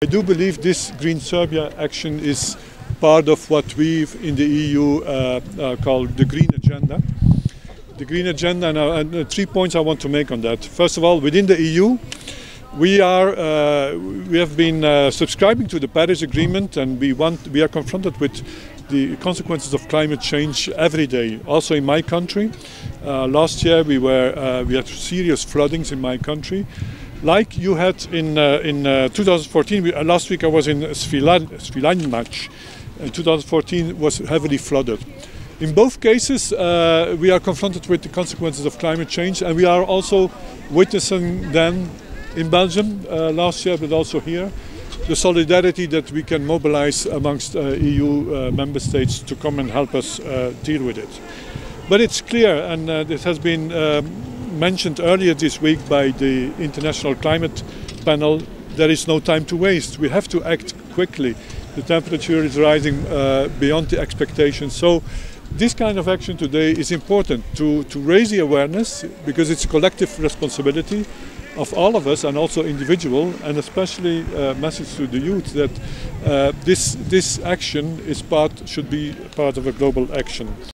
I do believe this Green Serbia action is part of what we in the EU call the Green Agenda. The Green Agenda, and 3 points I want to make on that. First of all, within the EU, we have been subscribing to the Paris Agreement, and we are confronted with the consequences of climate change every day. Also in my country, last year we had serious floodings in my country. Like you had in 2014, last week I was in Zelenoj. 2014 was heavily flooded. In both cases, we are confronted with the consequences of climate change, and we are also witnessing them in Belgium last year, but also here, the solidarity that we can mobilize amongst EU member states to come and help us deal with it. But it's clear, and this has been mentioned earlier this week by the International Climate Panel, there is no time to waste. We have to act quickly. The temperature is rising beyond the expectations. So this kind of action today is important to raise the awareness, because it's a collective responsibility of all of us, and also individual, and especially a message to the youth that this action should be part of a global action.